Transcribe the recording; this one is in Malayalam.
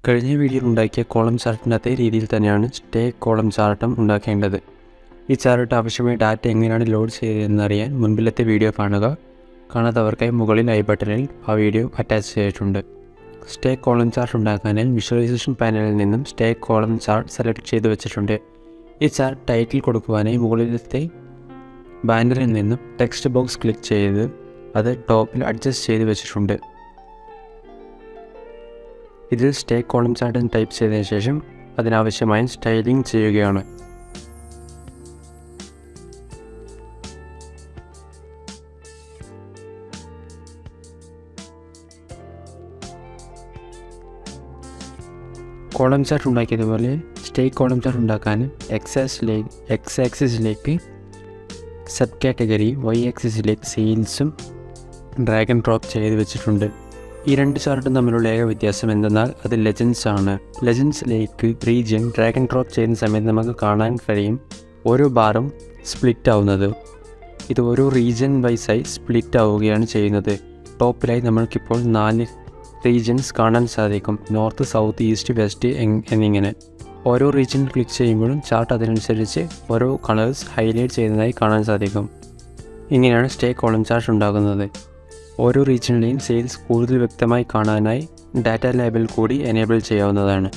കഴിഞ്ഞ വീഡിയോയിൽ ഉണ്ടാക്കിയ കോളം ചാർട്ടിൻ്റെ അതേ രീതിയിൽ തന്നെയാണ് സ്റ്റേ കോളം ചാർട്ടും ഉണ്ടാക്കേണ്ടത്. ഈ ചാർട്ട് ആവശ്യമായ ഡാറ്റ എങ്ങനെയാണ് ലോഡ് ചെയ്തതെന്നറിയാൻ മുൻപിലത്തെ വീഡിയോ കാണുക. കാണാത്തവർക്കായി മുകളിൽ ഐ ബട്ടണിൽ ആ വീഡിയോ അറ്റാച്ച് ചെയ്തിട്ടുണ്ട്. സ്റ്റേ കോളം ചാർട്ട് ഉണ്ടാക്കാനായി വിഷ്വലൈസേഷൻ പാനലിൽ നിന്നും സ്റ്റേ കോളം ചാർട്ട് സെലക്ട് ചെയ്ത് വെച്ചിട്ടുണ്ട്. ഈ ചാർട്ട് ടൈറ്റിൽ കൊടുക്കുവാനായി മുകളിലത്തെ ബാനറിൽ നിന്നും ടെക്സ്റ്റ് ബോക്സ് ക്ലിക്ക് ചെയ്ത് അത് ടോപ്പിൽ അഡ്ജസ്റ്റ് ചെയ്ത് വെച്ചിട്ടുണ്ട്. ഇതിൽ സ്റ്റേ കോളം ചാർട്ട് എന്ന് ടൈപ്പ് ചെയ്തതിന് ശേഷം അതിനാവശ്യമായ സ്റ്റൈലിംഗ് ചെയ്യുകയാണ്. കോളം ചാർട്ട് ഉണ്ടാക്കിയതുപോലെ സ്റ്റേ കോളം ചാർട്ട് ഉണ്ടാക്കാൻ എക്സ് ആക്സിസിലേക്ക് സബ് കാറ്റഗറി, വൈ ആക്സിസിലേക്ക് സെയിൽസും ഡ്രാഗ് ആൻഡ് ഡ്രോപ്പ് ചെയ്ത് വെച്ചിട്ടുണ്ട്. ഈ രണ്ട് ചാർട്ടും തമ്മിലുള്ള ഏക വ്യത്യാസം എന്തെന്നാൽ അത് ലെജൻസ് ആണ്. ലെജൻസിലേക്ക് റീജിയൻ ഡ്രാഗ് ആൻഡ് ഡ്രോപ്പ് ചെയ്യുന്ന സമയത്ത് നമുക്ക് കാണാൻ കഴിയും ഓരോ ബാറും സ്പ്ലിറ്റ് ആവുന്നത്. ഇത് ഓരോ റീജിയൻ വൈസായി സ്പ്ലിറ്റ് ആവുകയാണ് ചെയ്യുന്നത്. ടോപ്പിലായി നമ്മൾക്കിപ്പോൾ 4 റീജിയൻസ് കാണാൻ സാധിക്കും. നോർത്ത്, സൗത്ത്, ഈസ്റ്റ്, വെസ്റ്റ് എന്നിങ്ങനെ. ഓരോ റീജിയനിൽ ക്ലിക്ക് ചെയ്യുമ്പോഴും ചാർട്ട് അതിനനുസരിച്ച് ഓരോ കളേഴ്സ് ഹൈലൈറ്റ് ചെയ്യുന്നതായി കാണാൻ സാധിക്കും. ഇങ്ങനെയാണ് സ്റ്റേ കോളം ചാർട്ട് ഉണ്ടാകുന്നത്. ഓരോ റീജിയനിലെയും സെയിൽസ് കൂടുതൽ വ്യക്തമായി കാണാനായി ഡാറ്റ ലേബൽ കൂടി എനേബിൾ ചെയ്യാവുന്നതാണ്.